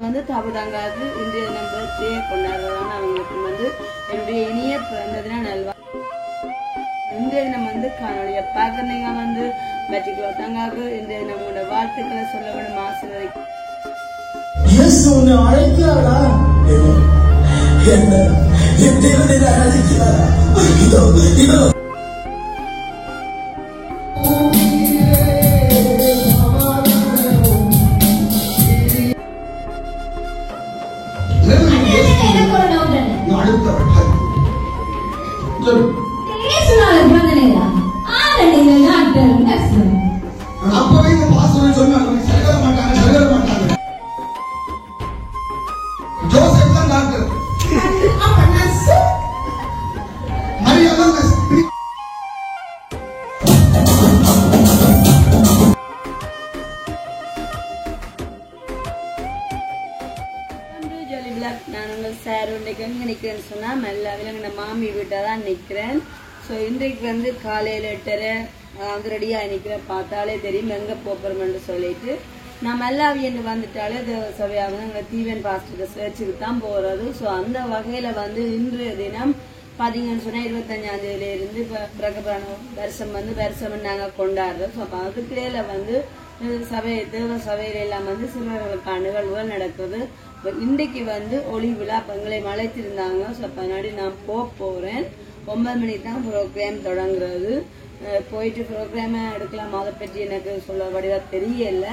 வந்து தபுதாங்காது இன்றைய தினம் பர்த்டே கொண்டாடுறதான அவங்களுக்கு வந்து என்னுடைய இனிய பிறந்த தின நல்வா. இன்றைய தினம் வந்து காணொலியை பார்க்குறீங்க வந்து மெட்ரிகுலோ தங்காக்கு இன்றைய நம்மளோட வாழ்த்துக்களை சொல்ல வேணும் ஆசீர்வதிக்கும். நான் உங்கள் சார் இன்றைக்கு எங்கே நிற்கிறேன்னு சொன்னால் மெல்லாவில் எங்கள் மாமி வீட்டை தான் நிற்கிறேன். ஸோ இன்றைக்கு வந்து காலையில் 8:30 வந்து ரெடியாக நிற்கிறேன். பார்த்தாலே தெரியும் எங்கே போகிறோம்னு சொல்லிட்டு நான் மெல்லாவியன்னு வந்துட்டாலே தேவசபையாக வந்து எங்கள் தீவன் பாஸ்டர் சர்ச்சுக்கு தான் போகிறது. ஸோ அந்த வகையில் வந்து இன்றைய தினம் பார்த்தீங்கன்னு சொன்னால் 25ஆம் தேதியிலேருந்து இப்போ பிறக்கப்பான வருஷம் வந்து வருஷம் நாங்கள் கொண்டாடுறோம். ஸோ அப்போ அதுக்குள்ள வந்து தேவ சபையில எல்லாம் வந்து சிறுவர்களுக்கான நிகழ்வுகள் நடக்குது. இன்றைக்கு வந்து ஒளி விழா எங்களை மலைத்திருந்தாங்க. ஸோ பின்னாடி நான் போகிறேன். 9 மணிக்கு தான் ப்ரோக்ராம் தொடங்குறது. போயிட்டு ப்ரோக்ராமை எடுக்கலாம் அதை பற்றி எனக்கு சொல்ல வடிவாக தெரியல.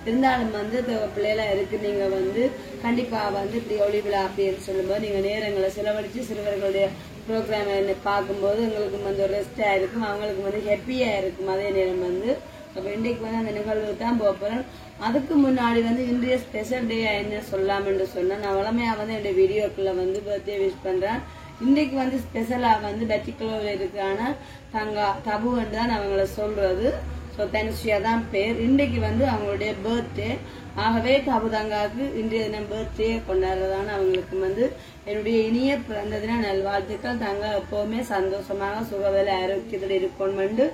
இருந்தாலும் வந்து பிள்ளைலாம் இருக்கு. நீங்கள் வந்து கண்டிப்பாக வந்து இப்படி ஒளி விழா அப்படின்னு சொல்லும்போது நீங்கள் நேரங்களை செலவழித்து சிறுவர்களுடைய ப்ரோக்ராமை பார்க்கும்போது எங்களுக்கு வந்து ஒரு ரெஸ்டாக இருக்கும், அவங்களுக்கு வந்து ஹாப்பியாக இருக்கும். அதே நேரம் வந்து அப்போ இன்றைக்கு வந்து அந்த நிகழ்வு தான் போகிறேன். அதுக்கு முன்னாடி வந்து இன்றைய ஸ்பெஷல் டே என்ன சொல்லாமன்னு சொன்னேன். நான் வளமையாக வந்து என்னுடைய வீடியோக்குள்ள வந்து பர்த்டே விஷ் பண்ணுறேன். இன்றைக்கு வந்து ஸ்பெஷலாக வந்து மெட்ரிகுலோவில் இருக்கான தபுன்னு தான் அவங்கள சொல்கிறது. ஸோ தனுஷியாக தான் பேர். இன்றைக்கு வந்து அவங்களுடைய பர்த்டே. ஆகவே தபுதாங்காவுக்கு இன்றைய தினம் பர்த்டே கொண்டாடுறதான அவங்களுக்கு வந்து என்னுடைய இனிய பிறந்த தின நல்வாழ்த்துக்கள். தாங்க எப்போவுமே சந்தோஷமாக சுகவேல ஆரோக்கியத்தில் இருக்கணும்னு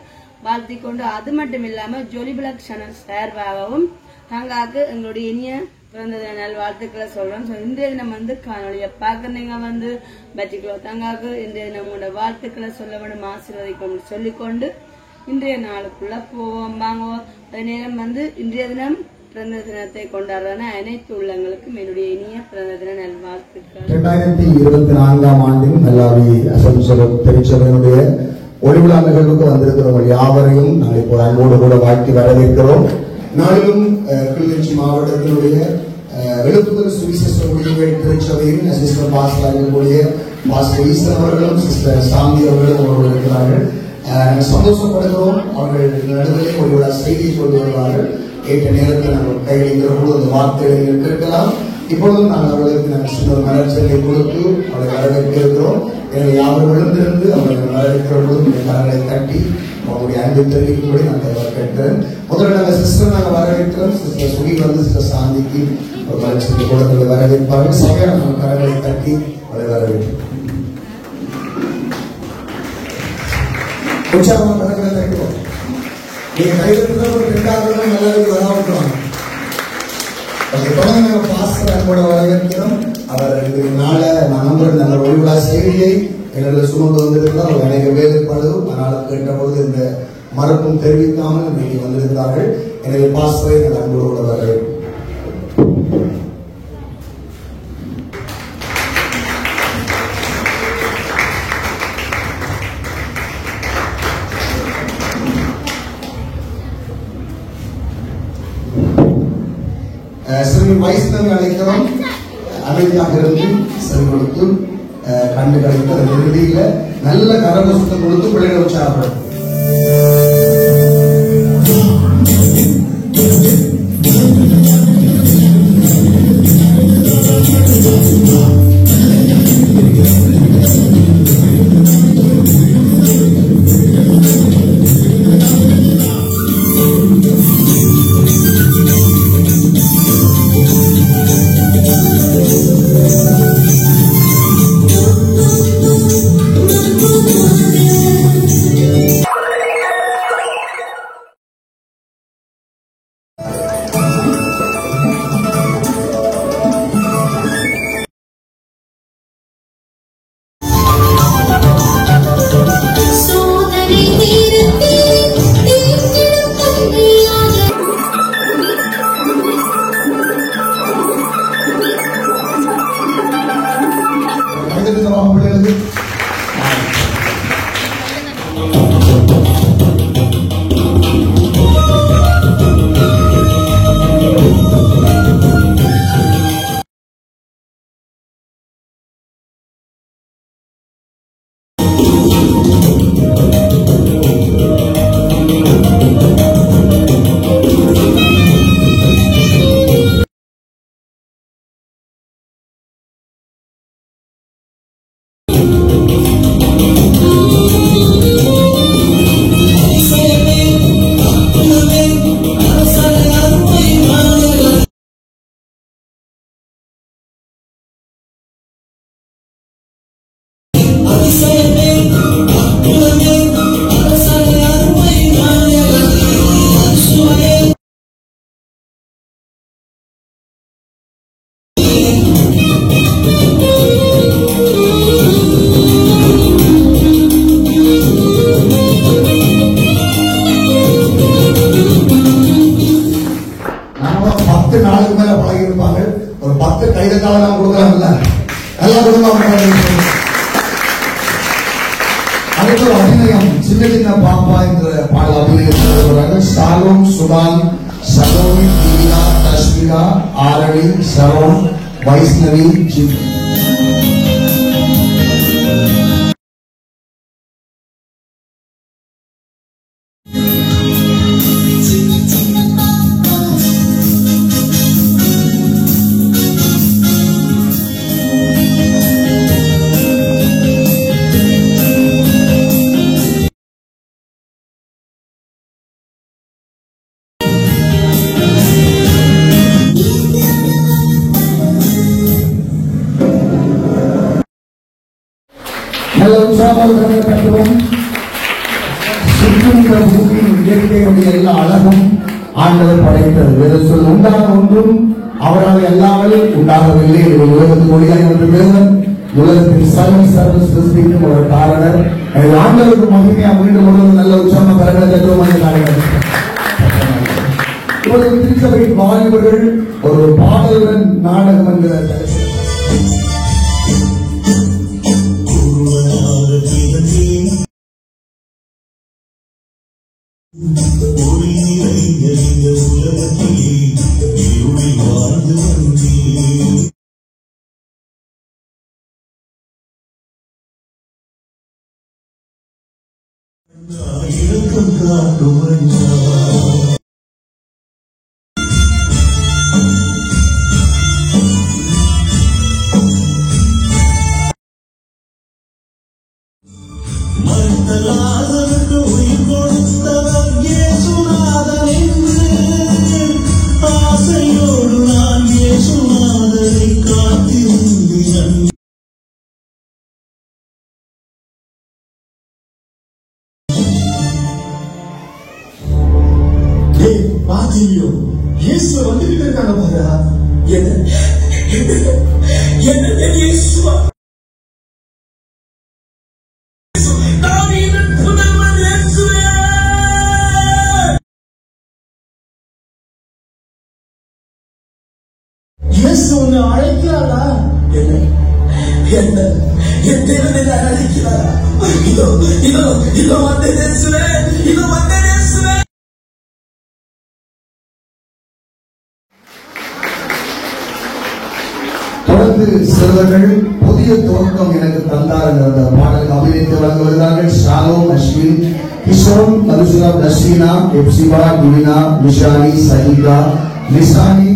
வாழ்த்தி கொண்டு, அது மட்டும் இல்லாம ஜொலிபிளக் சேனல் சார்பாகவும் தங்காக்கு எங்களுடைய இனிய பிறந்த தின நல்வாழ்த்துக்களை சொல்றோம். ஸோ இன்றைய தினம் வந்து காணொலியை பார்க்குறீங்க வந்து மெட்ரிகுலோ தங்காக்கு இன்றைய தினமோட வாழ்த்துக்களை சொல்ல வேணும் ஆசீர்வதிக்கும் சொல்லிக்கொண்டு இன்றைய நாளுக்குள்ள போவோம் வாங்குவோம். அதே நேரம் வந்து இன்றைய தினம் பிறந்த தினத்தை கொண்டாடுறதுனா அனைத்து உள்ளங்களுக்கும் என்னுடைய இனிய பிறந்த தின நல்வாழ்த்துக்கள். 2024ஆம் ஆண்டின் மெல்லாவி அசம்சரம் திருச்சபையினுடைய ஒளிவிழா நிகழ்வுக்கு வந்திருக்கிறவங்க யாவரையும் நாளை இப்போ அன்போடு கூட வாழ்த்தி வரவேற்கிறோம். நாளிலும் கிளிநொச்சி மாவட்டத்தினுடைய எழுப்புதல் சுவிசேஷ ஊழியர்கள் திருச்சபையின் அசிஸ்டன்ட் பாஸ்டர் இருக்கக்கூடிய பாஸ்டர் ஈஸ்வரன் அவர்களும் சிஸ்டர் சாந்தி அவர்களும் அவர்கள் இருக்கிறார்கள். சந்தோஷப்படுகிறோம். அவர்கள் நடுவிலே ஒளிவிழா செய்தியை கொண்டு வருவார்கள். கேட்ட நேரத்தில் நாங்கள் கையளிக்கிற போது அந்த வார்த்தைகளை கேட்கலாம். இப்பொழுதும் நாங்கள் அவர்களுக்கு சின்ன ஒரு மலர்ச்சலை கொடுத்து அவர்களை வரவேற்க இருக்கிறோம். எனவே யாரும் விழுந்திருந்து அவர்கள் வரவேற்கிற போது கரங்களை தட்டி அவங்களுடைய அன்பை தெரிவிக்கும்படி நாங்கள் கேட்கிறேன். முதல்ல நாங்கள் சிஸ்டர் நாங்கள் வரவேற்கிறோம். சிஸ்டர் சுகி வந்து சிஸ்டர் சாந்திக்கு ஒரு மலர்ச்சலை கொடுத்து வரவேற்பார்கள். சபையாக நாங்கள் கரங்களை தட்டி அவரை வரவேற்கிறோம். உற்சாகமாக கரங்களை தட்டுவோம். நீங்க கைவிட்டு ஒரு 2வது நல்லது வராவிட்டுவாங்க. பாஸ்டர் அன்போட வரவேற்கிறோம். அவர் இதனால நான் நம்புறேன் நல்ல ஒளிவிழா செய்தியை எங்களுக்கு சுமந்து வந்திருக்கிறார். அவர் அநேக வேலைப்பாடுகளும் அதனால கேட்டபோது இந்த மறுப்பும் தெரிவிக்காமல் இன்னைக்கு வந்திருக்கிறார்கள். எனவே பாஸ்டரை நல்ல அன்போடு வரவேற்கிறோம். சிறு வைஷ்ணவ அழைக்கிறோம். அமைதியாக இருந்து செல் கொடுத்து கண்டு கிடைத்த இறுதியில நல்ல கரகோஷத்தை கொடுத்து பிள்ளைகளை உற்சாகப்படும். 10 கைதக்காலாம் கொடுக்கலாம்ல, நல்லா குடும்பம். அடுத்த அபிநயம் சின்ன சின்ன பாப்பா என்ற பாடல் அபிநயம் சாலும் சுடான் சலோனி தீனா தஸ்மிகா ஆரணி சரோன் வைஷ்ணவி ஜிம். நல்ல உற்சாகமாக கட்டுவோம். சுற்றுகின்ற பூமியின் இயற்கையுடைய எல்லா அழகும் ஆண்டவர் படைத்தது. வேறு சொல் உண்டான ஒன்றும் அவரால் எல்லாவரையும் உண்டாகவில்லை. உலகத்துக்கு ஒளியாய் ஒன்று வேதம், உலகத்தின் சர்வ சிருஷ்டிக்கும் ஒரு காரணர். ஆண்டவருக்கு மகிமையா மீண்டும் ஒரு நல்ல உற்சாக கரங்களை தத்துவமாக இப்பொழுது திருச்சபையின் வாலிபர்கள் ஒரு பாடலுடன் நாடகம் என்கிற அழைக்கிறாரா? தொடர்ந்து சிறுவர்கள் புதிய துவக்கம் எனக்கு தந்தார் என்ற பாடலுக்கு அபிநயித்து வழங்க வருகிறார்கள். ஷாலோம் அஸ்வின், கிஷோர், மதுசுரம், நஸ்ரீனா, எப்சிபா, டிவினா, விஷாலி, சஹிகா, லிசானி.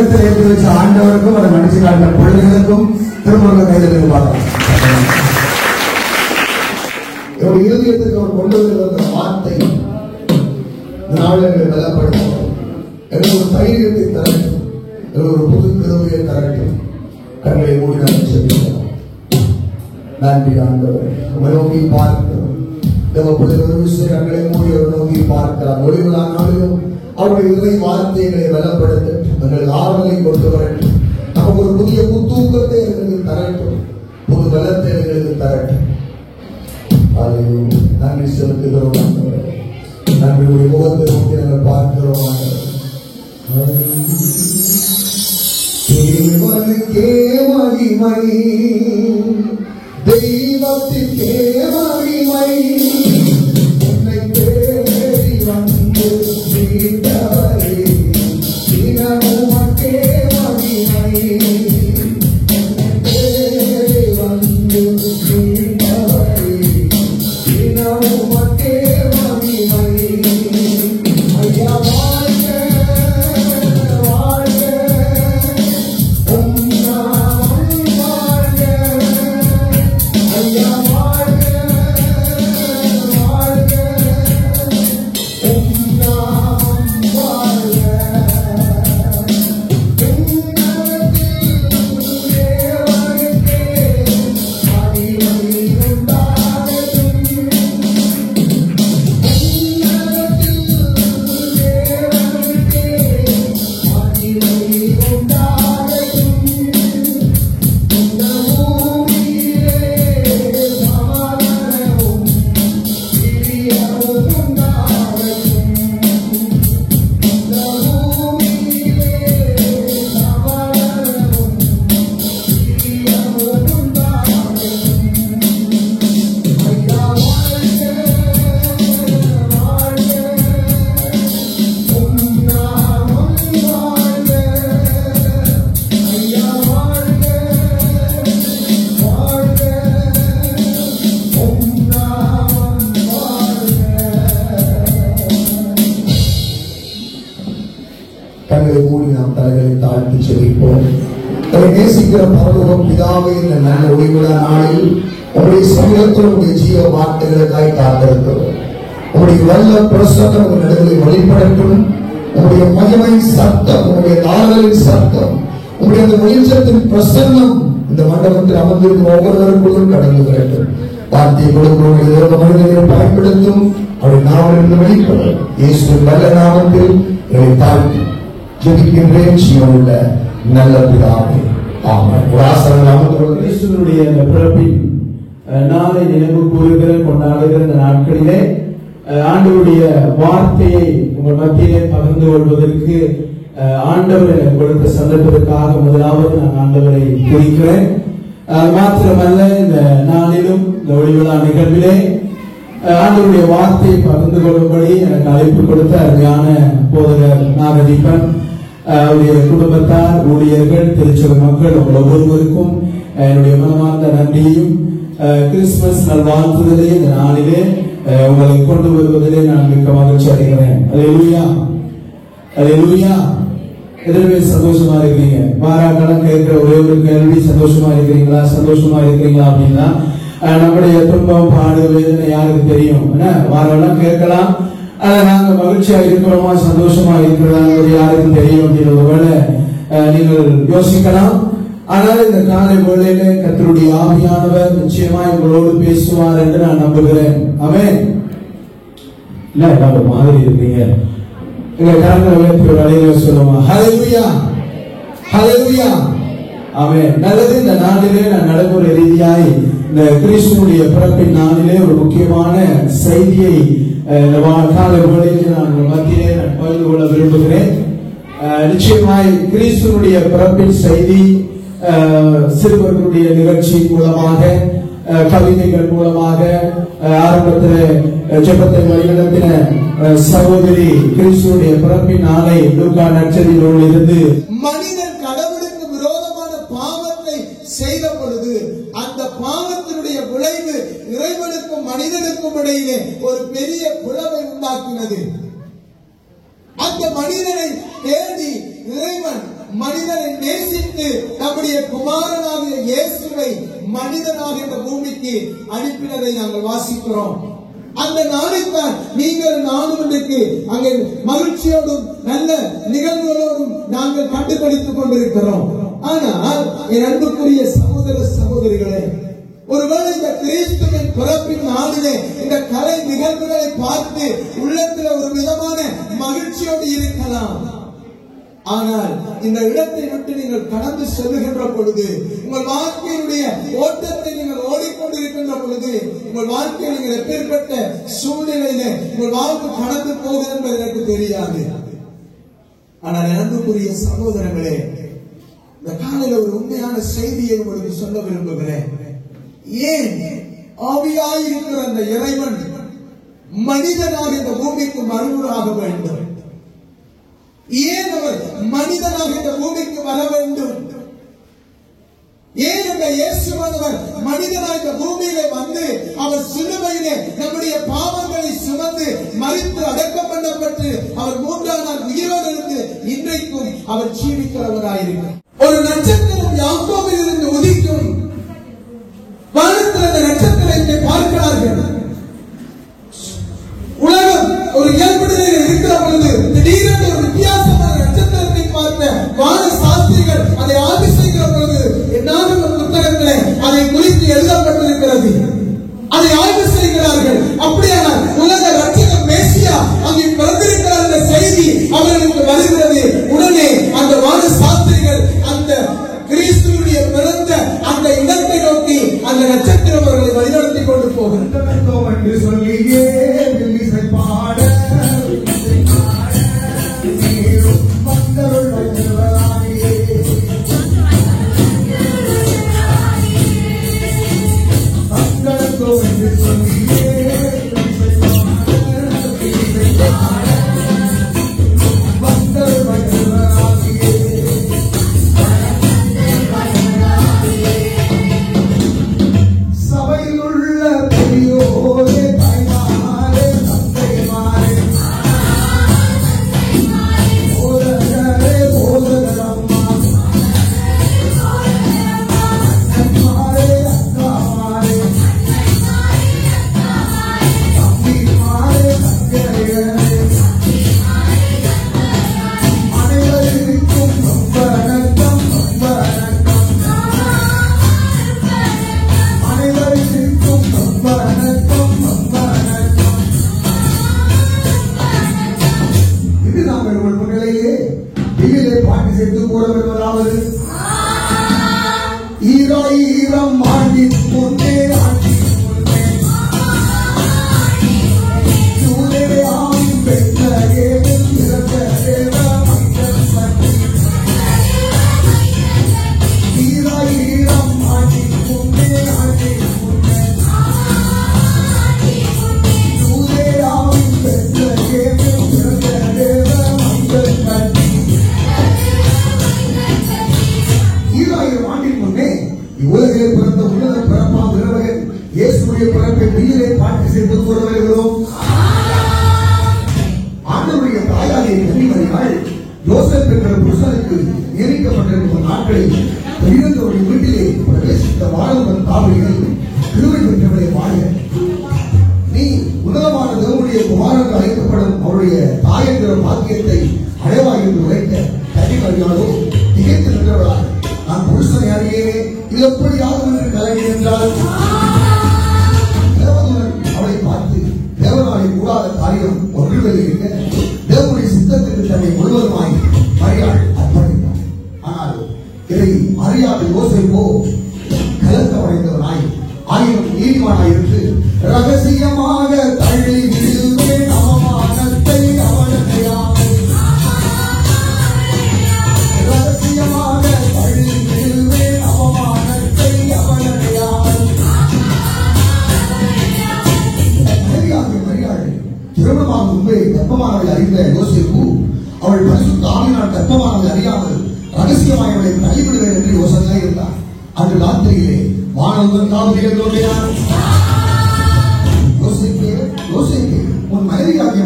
உள்ளத்தில் ஏற்றி வச்ச ஆண்டவருக்கும் அதை மனுஷ காட்ட பிள்ளைகளுக்கும் திரும்ப கையில் பார்க்கலாம். என்னுடைய இருதயத்துக்கு அவர் கொண்டு வருகிற வார்த்தை நாளில் பலப்படுத்தும். எனக்கு ஒரு தைரியத்தை தரட்டும், எனக்கு ஒரு புது கிருபையை தரட்டும். கண்களை மூடி நான் சொல்லிக்கிறோம். நன்றி ஆண்டவரே. உங்களை நோக்கி பார்க்கிறோம். கண்களை மூடி அவர் நோக்கி பார்க்கிறார். ஒளிவிழா நாளிலும் அவருடைய இறை வார்த்தைகளை பலப்படுத்த எங்களுக்கு ஆறுதலை கொண்டு வரட்டும். நமக்கு ஒரு புதிய புத்தூக்கத்தை எங்களுக்கு தரட்டும், புது பலத்தை எங்களுக்கு தரட்டும். நன்றி செலுத்துகிறோம் ஆண்டவரே. நன்றியுடைய முகத்தை நோக்கி நாங்கள் பார்க்கிறோம் ஆண்டவரே. தேவனுக்கே மகிமை, தெய்வத்திற்கே மகிமை, என்னை தேடி வந்து மீட்டவரே, தினமுமக்கே மகிமை, என்னை தேடி வந்து மீட்டவரே, தினமுமக்கே மகிமை. ஐயா வாழ்க வாழ்க, உம் நாமம் வாழ்க. ஐயா வாழ்க வாழ்க, உம் நாமம் வாழ்க. தேவனுக்கே மகிமை உண்டாகட்டும். கண்களை மூடி நாம் தலைகளை தாழ்த்தி செல்லிப்போம். நேசிக்கிற பரலோகம் பிதாவே, இந்த நல்ல ஒளிவிழா நாளில் உங்களுடைய சமூகத்தில் உங்களுடைய ஜீவ வார்த்தைகளுக்காய் காத்திருக்கிறோம். உங்களுடைய வல்ல பிரசன்னம் உங்கள் நடுவில் வெளிப்படட்டும். உங்களுடைய மகிமை சத்தம், உங்களுடைய நாள்களின் சத்தம், உங்களுடைய அந்த வெளிச்சத்தின் பிரசன்னம் இந்த மண்டபத்தில் அமர்ந்திருக்கும் ஒவ்வொருவருக்குள்ளும் கடந்து வரட்டும். வார்த்தை கொடுக்கிறோம் மனிதர்களை பயன்படுத்தும். அவருடைய நாவலிருந்து வெளிப்படும். இயேசுவின் நல்ல நாமத்தில் என்னை தாழ்த்தி ஜெபிக்கின்றேன் ஜீவனுள்ள நல்ல பிதாவே, ஆமென். ஒரு ஆசீர்வாதம் நாமத்தோடு கிறிஸ்துவினுடைய அந்த பிறப்பின் நாளை நினைவு கூறுகிற கொண்டாடுகிற இந்த நாட்களிலே ஆண்டவருடைய வார்த்தையை உங்கள் மத்தியிலே பகிர்ந்து கொள்வதற்கு ஆண்டவர் எனக்கு கொடுத்த சந்தர்ப்பத்திற்காக முதலாவது நான் ஆண்டவரை குறிக்கிறேன். மாத்திரமல்ல, இந்த நாளிலும் இந்த ஒளிவிழா நிகழ்விலே ஆண்டவருடைய வார்த்தையை பகிர்ந்து கொள்ளும்படி எனக்கு அழைப்பு கொடுத்த அருமையான போதகர் நாகதீபன், அவருடைய குடும்பத்தார், ஊழியர்கள், திருச்சபை மக்கள் உங்கள் ஒவ்வொருவருக்கும் என்னுடைய மனமார்ந்த நன்றியையும் கிறிஸ்துமஸ் நல்வாழ்த்துதலே இந்த நாளிலே உங்களை கொண்டு வருவதிலே நான் மிக்க மகிழ்ச்சி அடைகிறேன். அல்லேலூயா, அல்லேலூயா. எதிரவே சந்தோஷமா இருக்கிறீங்க? பாராட்டெல்லாம் கேட்கிற ஒரே ஒரு கேள்வி, சந்தோஷமா இருக்கிறீங்களா, சந்தோஷமா இருக்கிறீங்களா அப்படின்னா நம்முடைய துன்பம், பாடு, வேதனை யாருக்கு தெரியும்? வாரெல்லாம் கேட்கலாம். நாங்க மகிழ்ச்சியா இருக்கிறோமா, சந்தோஷமா இருக்கிறதா யாருக்கும் தெரியும் அப்படின்னு ஒருவேளை நீங்கள் யோசிக்கலாம். ஆனால் இந்த காலை வேளையில கர்த்தருடைய ஆவியானவர் நிச்சயமா உங்களோடு பேசுவார் என்று நான் நம்புகிறேன். ஆமென். இல்ல நம்ம மாதிரி இருக்கீங்க. எங்க கரங்களை உயர்த்தி ஒரு அழையில சொல்லுவோம். ஹல்லேலூயா, ஹல்லேலூயா. ஆமென். நல்லது. இந்த நாளிலே நான் நடைமுறை ரீதியாய் இந்த கிறிஸ்துவுடைய பிறப்பின் நாளிலே ஒரு முக்கியமான செய்தியை இந்த காலை வேளையிலே நான் மத்தியிலே நான் பகிர்ந்து கொள்ள விரும்புகிறேன். நிச்சயமாய் கிறிஸ்துவுடைய பிறப்பின் செய்தி சிறுவர்களுடைய நிகழ்ச்சி மூலமாக, கவிதைகள் மூலமாக, ஆரம்பத்தில் ஜெபத்தை வழிநடத்தின சகோதரி கிறிஸ்துவுடைய பிறப்பின் நாளை லூக்கா நற்செய்தியில் இருந்து மனிதன் கடவுளுக்கு விரோதமான பாவத்தை செய்த பொழுது அந்த பாவத்தினுடைய விளைவு இறைவனுக்கும் மனிதனுக்கும் இடையிலே ஒரு பெரிய பிளவை உண்டாக்கினது. அந்த மனிதனை தேடி இறைவன் மனிதனை நேசித்து நம்முடைய குமாரனாகிய இயேசுவை மனிதனாக இந்த பூமிக்கு அனுப்பினதை நாங்கள் வாசிக்கிறோம். அந்த நாளைத்தான் நீங்கள் நானும் இன்றைக்கு அங்கே மகிழ்ச்சியோடும் நல்ல நிகழ்வுகளோடும் நாங்கள் கண்டுபிடித்துக் கொண்டிருக்கிறோம். ஆனால் என் அன்புக்குரிய சகோதர சகோதரிகளே, ஒருவேளை இந்த கிறிஸ்துவின் பிறப்பின் நாளிலே இந்த கலை நிகழ்வுகளை பார்த்து உள்ளத்தில் ஒரு விதமான மகிழ்ச்சியோடு இருக்கலாம். ஆனால் இந்த இடத்தை விட்டு நீங்கள் கடந்து செல்லுகின்ற பொழுது, உங்கள் வாழ்க்கையினுடைய ஓட்டத்தை நீங்கள் ஓடிக்கொண்டிருக்கின்ற பொழுது, உங்கள் வாழ்க்கையில் நீங்கள் எப்பேற்பட்ட சூழ்நிலையில உங்கள் வாழ்க்கை கடந்து போகுது என்பது எனக்கு தெரியாது. ஆனால் அன்புக்குரிய சகோதரர்களே, இந்த காலையில் ஒரு உண்மையான செய்தியை உங்களுக்கு சொல்ல விரும்புகிறேன். ஏன் ஆவியாயிருக்கிற அந்த இறைவன் மனிதனாக இந்த பூமிக்கு மறுநூறாக வேண்டும்? ஏன் அவர் மனிதனாக இந்த பூமிக்கு வர வேண்டும்? ஏன் இந்த இயேசுவானவர் மனிதனாக இந்த பூமியிலே வந்து அவர் சிலுவையிலே நம்முடைய பாவங்களை சுமந்து மரித்து அடக்கம் பண்ணப்பட்டு அவர் 3ஆம் நாள் உயிரோடு இருந்து இன்றைக்கும் அவர் ஜீவிக்கிறவராயிருக்கிறார். ஒரு நட்சத்திரம் யாக்கோபில் இருந்து உதிக்கும். வானத்தில் அந்த நட்சத்திரத்தை பார்க்கிறார்கள். உலகம் ஒரு இயல்புநிலையில் இருக்கிற பொழுது திடீரென்று ஒரு வித்தியாசமான நட்சத்திரத்தை பார்த்த வான சாஸ்திரிகள் அதை ஆய்வு செய்கிற பொழுது என்னாலும் புத்தகத்திலே அதை குறித்து எழுதப்பட்டிருக்கிறது. அதை ஆய்வு செய்கிறார்கள். அப்படியானால் உலக ரட்சகர் மேசியா அங்கே பிறந்திருக்கிறார் என்ற செய்தி அவர்களுக்கு வருகிறது. உடனே அந்த வான சாஸ்திரிகள் அந்த கிறிஸ்துவுடைய பிறந்த அந்த இடத்தை நோக்கி அந்த நட்சத்திரம் அவர்களை வழிநடத்தி கொண்டு போகிறது. சொல்லியே பாட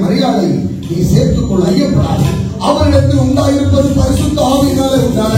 மரியாதை நீ சேர்த்துக்கொள்ள ஐயப்படாது. அவர்களுக்கு உண்டாயிருப்பது பரிசுத்த ஆவியினாலே உண்டாகும்.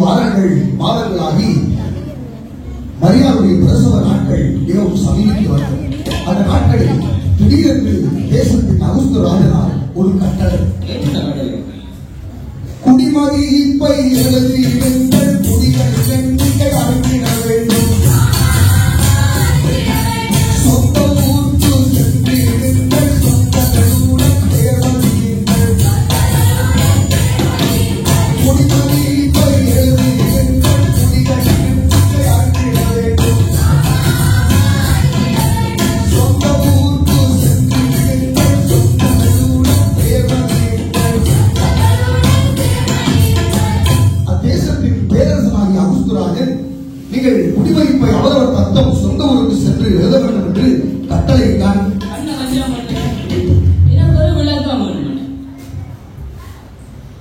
வாரங்கள் மாதங்களாகி மரியாளுடைய பிரசவ நாட்கள் மிகவும் சமீபித்து வந்தது. அந்த நாட்களில் திடீரென்று தேசத்தின் அகுஸ்து ராஜனால் ஒரு கட்டளை, குடிமதிப்பை எழுதியுங்கள், குடிகள் எண்ணிக்கை அறிவிட வேண்டும், சொந்த ஊருக்கு சென்றிருங்கள், சொந்தங்களுடன் தேர்வறியுங்கள், குடிமதிப்பை எழுதியுங்கள், குடிகள் எண்ணிக்கை அறிவிட வேண்டும், சொந்த ஊருக்கு சென்றிருங்கள், சொந்தங்களுடன் தேர்வறியுங்கள். அத்தேசத்தின் பேரரசனாகிய அகுஸ்துராஜன் நீங்கள் குடிமதிப்பை அவரவர் தத்தம் சொந்த ஊருக்கு சென்று எழுத வேண்டும் என்று கட்டளையிட்டான்.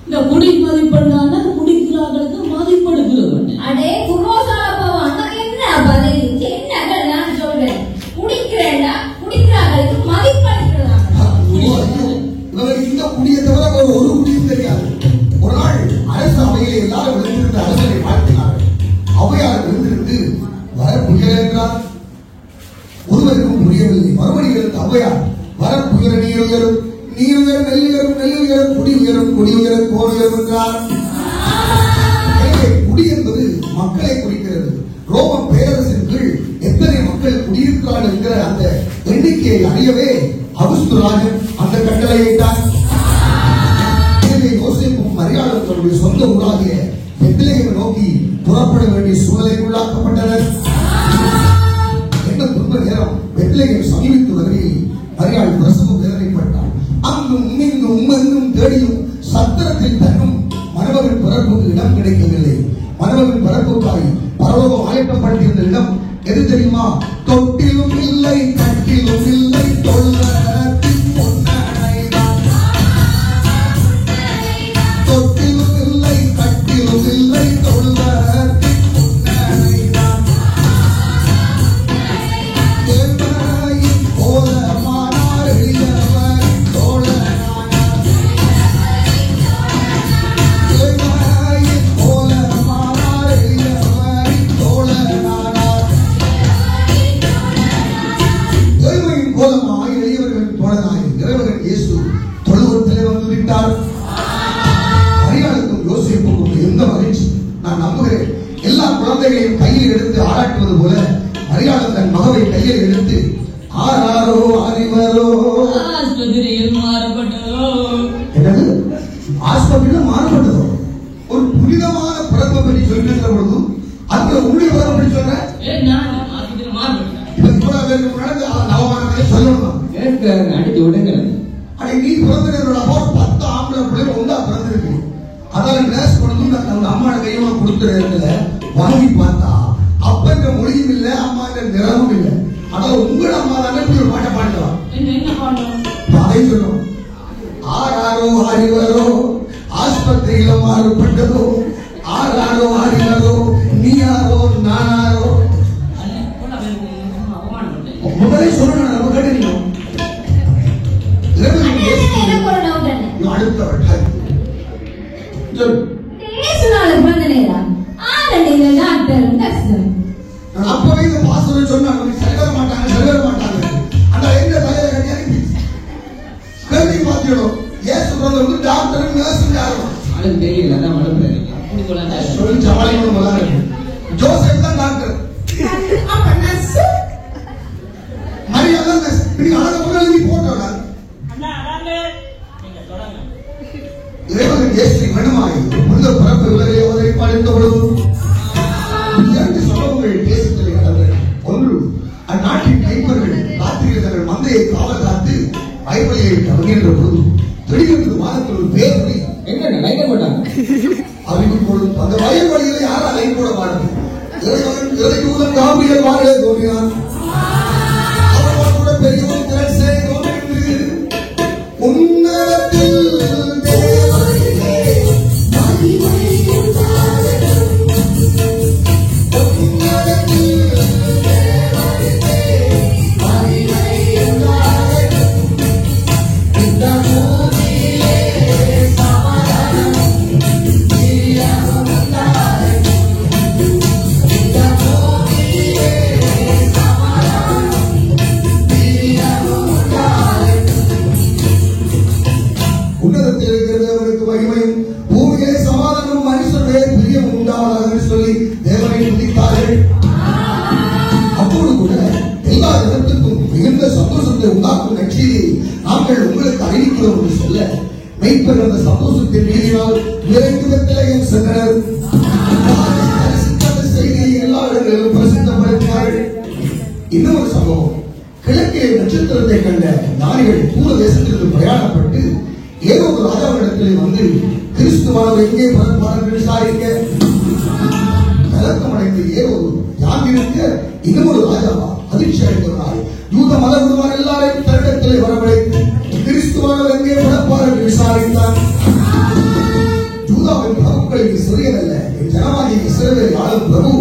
இந்த குடிமதிப்பெண்ணான குடிக்கிறார்களுக்கு மதிப்படுகிறது. அடே குரோசாப்பா, அங்க என்ன பதில்? என்ன நான் சொல்றேன், குடிக்கிறேன்டா, குடிக்கிறார்களுக்கு மதிப்படுகிறதா? இவருக்கு இந்த குடியை தவிர ஒரு குடியும் தெரியாது. ஒரு நாள் அரசு அவையிலே எல்லாரும் விழுந்திருந்த அரசனை வாழ்த்தினார்கள். அவையார் விழுந்திருந்து வர புயல் என்றார். ஒருவருக்கும் புரியவில்லை. மறுபடியும் அவையார் வர புயல் நீர் உயரும், நீர் உயரும், நெல் உயரும், நெல் உயரும், குடி உயரும், குடி உயரும், போர் உயரும் என்றார். எனவே குடி என்பது மக்களை குறிக்கிறது. ரோம பேரரசின் கீழ் எத்தனை மக்கள் குடியிருக்கிறார்கள் என்கிற அந்த எண்ணிக்கையை அறியவே அகுஸ்துராஜன் அந்த கட்டளையிட்டார். எனவே யோசேப்பும் மரியாளும் தன்னுடைய சொந்த ஊராகிய பெத்லகேமை நோக்கி புறப்பட வேண்டிய சூழலுக்கு உள்ளாக்கப்பட்டனர். என்ன துன்ப நேரம்! பெத்லகேம் சமீபித்து வருகையில் மரியாள் பிரசவம் வேதனைப்பட்டார். அங்கும் இங்கும் எங்கும் தேடியும் சத்திரத்தில் தன்னும் மணமகன் பிறப்புக்கு இடம் கிடைக்கவில்லை. மணமகன் பிறப்புக்காய் பரலோகம் ஆயத்தப்பட்டிருந்த இடம் எது தெரியுமா? தொட்டிலும் இல்லை, கட்டிலும் இல்லை, தொல்லத்தின் பொன்னணைதான். தொட்டிலும் இல்லை, கட்டிலும் இல்லை, தொல்லத்தின் பொன்னணைதான். தேவனையின் கோலமானார், எளியவரின் தோழனானார். தேவனையின் கோலமானார், எளியவரின் தோழனானார். தேவனையின் கோலமாய் எளியவர்களின் தோழனாய் இறைவன் இயேசு தொழுவத்திலே வந்து விட்டார். மரியாளுக்கும் யோசேப்புக்கும் எந்த மகிழ்ச்சி! நான் நம்புகிறேன், எல்லா குழந்தைகளையும் கையில் எடுத்து ஆராட்டுவது போல மரியாள் தன் மகவை கையில் எடுத்து ஆராரோ அறிவரோ. ஆஸ்பத்திரியில் மாறப்பட்டதோ. என்னது? ஆஸ்பத்திரியில் மாறப்பட்டதோ? ஒரு புனிதமான பிறப்பை பற்றி சொல்கின்ற பொழுது அந்த உங்களுடைய பிறப்பை பற்றி சொல்ற நான் ஆஸ்பத்திரியில் மாறப்பட்டேன். இப்ப இவ்வளவு பேருக்கு நடந்து நவமானங்களை சொல்லணும். அடித்து விடுங்க. அடே, நீ பிறந்திருக்கிற 10 ஆம்பளை பிள்ளை ஒன்றா பிறந்திருக்கு. அதான் கிளாஸ் கொண்டு நம்ம அம்மா கையமா கொடுத்துருல வாங்கி பார்த்தா அப்பன்ற மொழியும் இல்லை, அம்மான்ற நிறமும் இல்லை. ஆனா உங்களோட அம்மா தானே இப்படி ஒரு பாட்டை பாடலாம். என்ன பாடணும்? அதை சொல்லும். ஆறாரோ அறிவரோ ஆஸ்பத்திரியில மாறுபட்டதோ, ஆறாரோ அறிவரோ நீ யாரோ நானாரோ. முதலே சொல்லணும், நம்ம கேட்டீங்க. எனக்கு ஒரு டவுட் என்ன? அடுத்தவர்கள் பேசுனாலும் பிறந்த நேரம் ஆரண்டிங்க டாக்டர் டாக்டர் அப்பவே இந்த பாஸ்டர் சொன்னாங்க, சரிவர மாட்டாங்க, சரிவர மாட்டாங்க. அந்த எங்க தலையில கட்டியாரு கேள்வி பார்த்திடும். ஏன் சொல்றது வந்து டாக்டர் நர்ஸ் யாரும் அதுக்கு தெரியல, அதான் மறுபடியும் அப்படி சொல்லாத. சொல்லி சமாளிக்கணும் போல இருக்கு. ஜோசப் தான் டாக்டர், அப்ப நர்ஸ் மரியாதை நர்ஸ். நீங்க அழகா முதல்ல போட்டோட இறைவன் இயேசு வேணுமாய் முந்த பிறப்பு விலகை அவதரிப்பாடு பொழுது 2 சம்பவங்கள் தேசத்திலே நடந்தன. ஒன்று, அந்நாட்டின் கைப்பர்கள் ராத்திரியில் தங்கள் மந்தையை காவல் காத்து ஐவலியை கவனிக்கின்ற பொழுது திடீரென்று வானத்தில் ஒரு பேரொலி எங்க லைட்ட போட்டாங்க. அறிவு பொழுது அந்த வயல்வழியில யாரும் லைன் போட மாட்டது. இறைவன் காவிரியல் வாழ தோன்றினான். அவர்கள் கூட பெரியவன் திரட்சை தோன்றின்று உன்னதத்தில் தேவனிலே மகிமை உண்டாகட்டும். உன்னதத்தில் தேவனிலே மகிமை உண்டாகட்டும். இந்த பூமியிலே சமாதானம் நிலையாக உண்டாகட்டும். சந்தோஷத்தை உண்டாக்கும் நற்செய்தியை நாங்கள் உங்களுக்கு அறிவிக்கிறோம் என்று சொல்ல மெய்ப்பர் அந்த சந்தோஷத்தின் மீதினால் விரைந்து பெத்லகேம் சென்றனர். செய்தியை எல்லா இடங்களிலும் பிரசித்தப்படுத்தினார்கள். இன்னொரு சம்பவம், கிழக்கிலே நட்சத்திரத்தை கண்ட ஞானிகள் தூர தேசத்திற்கு பிரயாணப்பட்டு ஏதோ ஒரு ராஜாவிடத்திலே வந்து கிறிஸ்துவானவர் எங்கே பிறப்பார் என்று விசாரிக்க கலக்கமடைந்து ஏதோ யார் இருக்க இன்னொரு ராஜாவா அதிர்ச்சி அடைந்தவராய் யூத மத குருவான் எல்லாரையும் தன்னிடத்திலே வரவழைத்து கிறிஸ்துவானவர் எங்கே பிறப்பார் என்று விசாரித்தார். யூதாவின் பிரபுக்களுக்கு சிறியதல்ல, என் ஜனமாகிய இஸ்ரவேலை ஆளும் பிரபு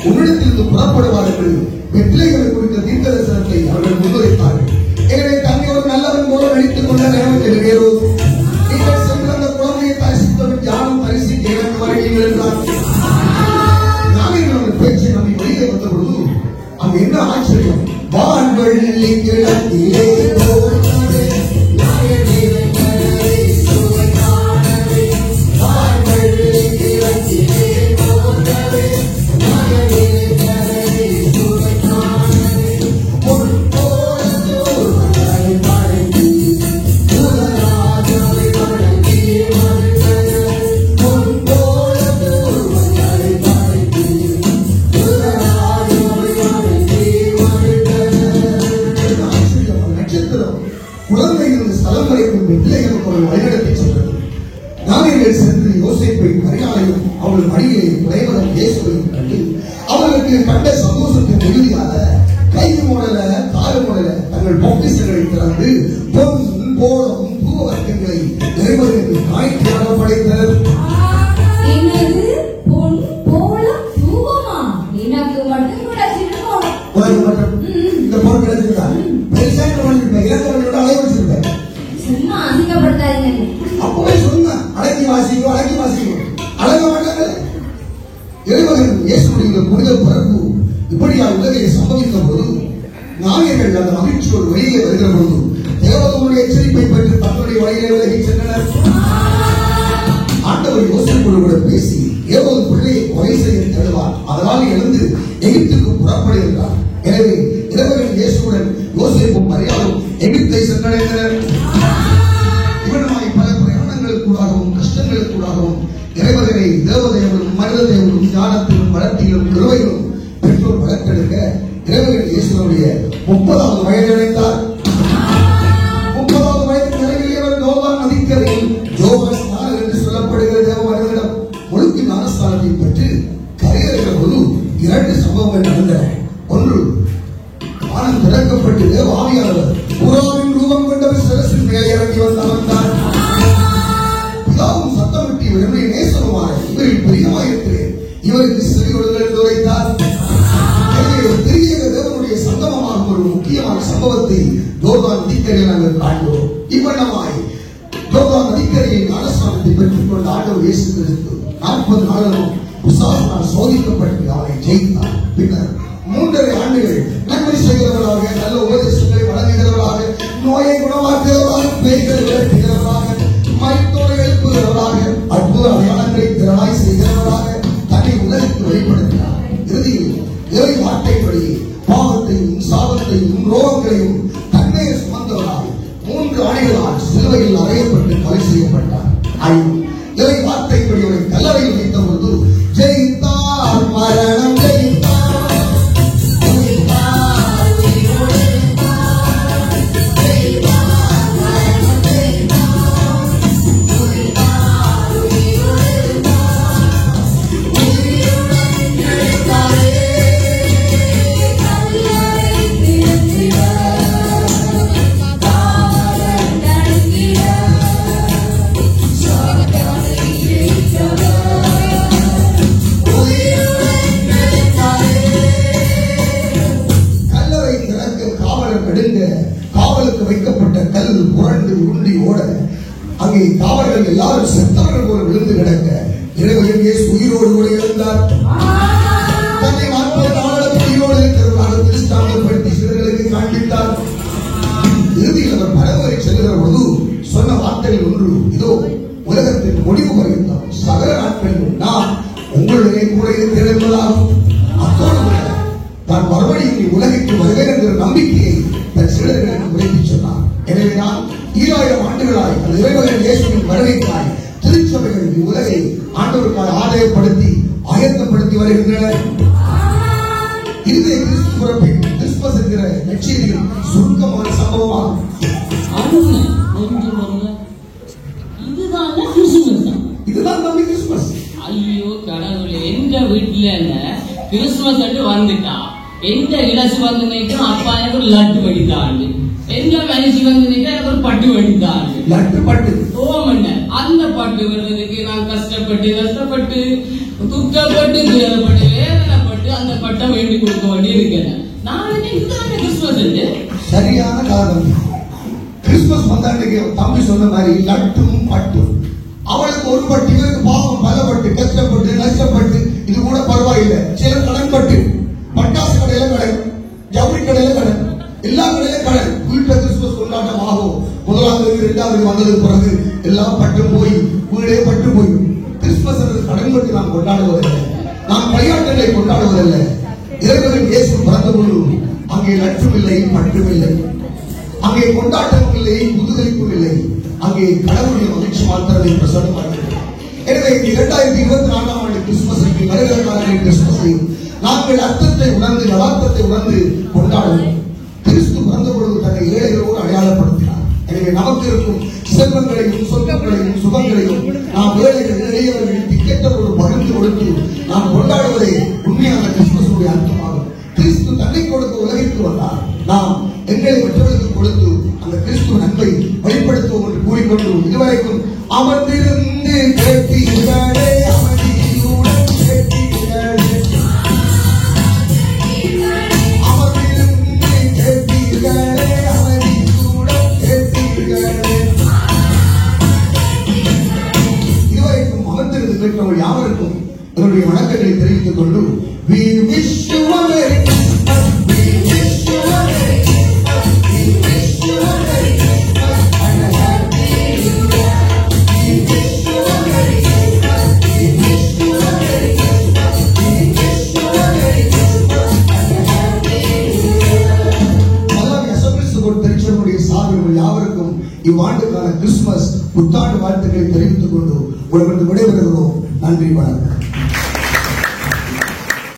உன்னிடத்திலிருந்து புறப்படுவார் என்று பெத்லகேமை குறித்த தீர்க்கதரிசனத்தை அவர்கள் முன்வைத்தார்கள். எனவே தன்னை ஒரு நல்லவன் போல நடித்துக் கொண்ட நேரத்தில் ஏரோது, நீங்கள் சென்று அந்த குழந்தையை தரிசித்தவன் யாரும் தரிசிக்க எனக்கு வருகிறீர்கள் என்றார். ஞானிகள் பேச்சை நம்பி வெளியே வந்த பொழுது அங்கு என்ன ஆச்சரியம், வான்வெள்ளி கிழக்கிலே அவர்கள் மடியிலே குறைவதும் இயேசுவையும் கண்டு அவர்களுக்கு கண்ட சந்தோஷத்தின் இறுதியாக கை மூடல கால் மூடல தங்கள் பொக்கிஷங்களை திறந்து பொன் போலம் பூவர்க்கங்களை நிறைவதற்கு காய்ச்சாக படைத்தனர். இந்த பொருள் எடுத்துதான் இலக்கணங்களோட அலைய வச்சிருப்பேன். அப்பவே சொன்ன அடக்கி வாசிக்கும் அடக்கி வாசிக்கும் அழக மாட்டாங்க. இறைவன் இயேசுடைய புனித பிறப்பு இப்படியா உலகிலே சம்பவித்த போது ஞானியர்கள் அந்த மகிழ்ச்சியோடு வெளியே வருகிற பொழுது தேவதனுடைய எச்சரிப்பை பெற்று தன்னுடைய வழியிலே விலகி சென்றனர். ஆண்டவர் யோசேப்போடு கூட பேசி ஏதோ பிள்ளையை கொலை செய்ய தேடுவார், அதனால் எழுந்து எகிப்துக்கு புறப்படுகிறார். எனவே இறைவன் இயேசுடன் யோசேப்பும் மரியாதையும் எகிப்தை சென்றடைந்தனர். இவனுமாய் பல பிரயாணங்களுக்கூடாகவும் கஷ்டங்களுக்கூடாகவும் இறைவனை தேவதேவனும் மனித தேவனும் ஞானத்திலும் வளர்த்தியிலும் கிருபையிலும் பெற்றோர் வளர்த்தெடுக்க இறைவன் இயேசுடைய 30வது வயது அடைந்தார். 30வது வயது நிறைவேறியவர் யோவான் நதிக்கரையில் யோவான் ஸ்நானகர் என்று சொல்லப்படுகிற தேவமனிதனிடம் முழுக்கு ஞானஸ்தானத்தை பெற்று கரையேறுகிற போது 2 சம்பவங்கள் நடந்தன. ஒன்று, வானம் திறக்கப்பட்டு தேவ ஆவியானவர் புறாவின் ரூபம் கொண்டவர் சிரசின் மேலே இறங்கி வந்தார். பிதாவும் சத்தமிட்டு இவருடைய நேசருமான இவரில் பிரியமாயிருக்கிறேன், இவருக்கு செவி கொடுங்கள் என்று உரைத்தார். பெரிய தேவனுடைய சங்கமமாக ஒரு முக்கியமான சம்பவத்தை யோர்தான் நதிக்கரையில் நாங்கள் காண்கிறோம். இவ்வண்ணமாய் யோர்தான் நதிக்கரையை ஞானஸ்தானத்தை பெற்றுக் கொண்ட ஆண்டவர் இயேசு கிறிஸ்து 40 நாளும் பிசாசினால் சோதிக்கப்பட்டு அவரை ஜெயித்தார். பின்னர் 3.5 ஆண்டுகள் நன்மை செய்கிறவர்களாக, நல்ல உபதேசங்களை வழங்குகிறவர்களாக, நோயை குணமாக்குகிறவர்களாக, பேய்களை விரட்டுகிறவர்களாக, மருத்துவரை எழுப்புகிறவர்களாக, அற்புத அடையாளங்களை திறனாய் செய்கிறவர்களாக தன்னை உலகிற்கு வெளிப்படுத்தினார். இறுதியில் இறை வார்த்தைப்படி பாவத்தையும் சாபத்தையும் ரோகங்களையும் தன்மையை சுமந்தவராய் 3 ஆணைகளால் சிலுவையில் அறையப்பட்டு கொலை செய்யப்பட்டார். இறை வார்த்தைப்படி அவரை கல்லறையில் வைத்த பொழுது ஜெயித்தார், மரணம் ஜெயித்தார். காவலுக்கு வைக்கப்பட்ட கல் புரண்டு உருண்டி ஓட அங்கே காவலர்கள் எல்லாரும் செத்தவர்கள் போல விழுந்து கிடக்க இறைவன் இயேசு உயிரோடு கூட இருந்தார். தன்னை 40 நாளும் உயிரோடு இருக்கிறவர்களாக திருஷ்டாந்தப்படுத்தி சிலர்களுக்கு காண்பித்தார். இறுதியில் அவர் பரவரை செல்கிற பொழுது சொன்ன வார்த்தைகள் ஒன்று, இதோ உலகத்தின் முடிவு வரைந்தார் சகல நாட்களிலும் நான் உங்களுடைய கூட இருக்கிறேன் என்பதாகும். அத்தோடு தான் மறுபடியும் உலகிற்கு வருவேன் என்ற நம்பிக்கையை தன் சிலர்களுக்கு ஆண்டுகளாய் அந்த இறைவன் இயேசுவின் வருகைக்காய் திருச்சபைகள் உலகை ஆண்டவருக்காக ஆதாயப்படுத்தி ஆயத்தப்படுத்தி வருகின்றன. இதுவே கிறிஸ்து பிறப்பின் கிறிஸ்துமஸ் என்கிற நற்செய்தியின் சுருக்கமான சம்பவமாகும். இதுதான் தம்பி கிறிஸ்துமஸ். ஐயோ கடவுளே, எந்த வீட்டுல கிறிஸ்துமஸ் வந்துட்டா எந்த இலசு வந்து நிற்கும் அப்பா எனக்கு ஒரு லட்டு வடித்தாண்டு, எந்த மனுஷி வந்து நிற்க எனக்கு ஒரு பட்டு வடித்தாண்டு. லட்டு பட்டு ஓமண்ண அந்த பட்டு வர்றதுக்கு நான் கஷ்டப்பட்டு துக்கப்பட்டு துயரப்பட்டு வேதனைப்பட்டு அந்த பட்டை வேண்டி கொடுக்க வேண்டி இருக்கிறேன். நான் இதுதான் கிறிஸ்துமஸ். சரியான காரணம். கிறிஸ்துமஸ் வந்தாண்டைக்கு தம்பி சொன்ன மாதிரி லட்டும் பட்டும். அவளுக்கு ஒரு பட்டு, இவருக்கு பாவம் பலப்பட்டு கஷ்டப்பட்டு நஷ்டப்பட்டு இது கூட பரவாயில்லை. சில கடன்பட்டு பட்டாசு கடையில கடன், ஜவுளி கடையில கடன், எல்லா கடையில கடன். வீட்டுல கிறிஸ்துமஸ் கொண்டாட்டம் ஆகும். முதலாவது இரண்டாவது வந்ததுக்கு பிறகு எல்லாம் பட்டு போய் வீடே பட்டு போய். கிறிஸ்துமஸ் கடன் பட்டு நாம் கொண்டாடுவதில்லை, நாம் விளையாட்டுகளை கொண்டாடுவதில்லை. இறைவன் இயேசு பிறந்த பொழுது அங்கே லட்சம் இல்லை, பட்டும் இல்லை, அங்கே கொண்டாட்டமும் இல்லை, முதுகலிப்பும் இல்லை. அங்கே கடவுளுடைய மகிழ்ச்சி மாத்திரமே பிரசன்னமாகிறது. எனவே 2024ஆம் ஆண்டு கிறிஸ்துமஸுக்கு வருகிற காலங்களில் கிறிஸ்துமஸையும் நாங்கள் அர்த்தத்தை உணர்ந்து யதார்த்தத்தை உணர்ந்து கொண்டாடுவோம். கிறிஸ்து பிறந்த பொழுது தன்னை ஏழைகளோடு அடையாளப்படுத்தினார். எனவே நமக்கு இருக்கும் செல்வங்களையும் சொந்தங்களையும் சுகங்களையும் நாம் ஏழைகள் எளியவர்கள் திக்கெட்டவரோடு பகிர்ந்து கொடுத்து நாம் கொண்டாடுவதே உண்மையான கிறிஸ்துமஸுடைய அர்த்தமாகும். கிறிஸ்து தன்னை கொடுக்க உலகிற்கு வந்தார். நாம் எங்களை மற்றவர்களுக்கு கொடுத்து அந்த கிறிஸ்துவ அன்பை வெளிப்படுத்துவோம் என்று கூறிக்கொண்டு இதுவரைக்கும் அமர்ந்திருந்து கேட்டீர்களே, அமைதியுடன் கேட்டீர்களே, அமர்ந்திருந்து கேட்டீர்களே, அமைதியுடன் கேட்டீர்களே. இதுவரைக்கும் அமர்ந்திருந்து கேட்டவர்கள் யாவருக்கும் என்னுடைய வணக்கங்களை தெரிவித்துக் கொண்டு we wish you a merry Christmas, we wish you a merry Christmas, we wish you a merry Christmas and a happy new year. We wish you a merry Christmas, we wish you a merry Christmas, we wish you a merry Christmas and a happy new year. Mallavi assemblies திருச்சபையுடைய சார்பில் யாவருக்கும் இவ்வாண்டுக்கான Christmas புத்தாண்டு வாழ்த்துக்களை தெரிவித்துக் கொண்டு உங்களிடம் விடைபெறுகிறோம். நன்றி, வணக்கம்.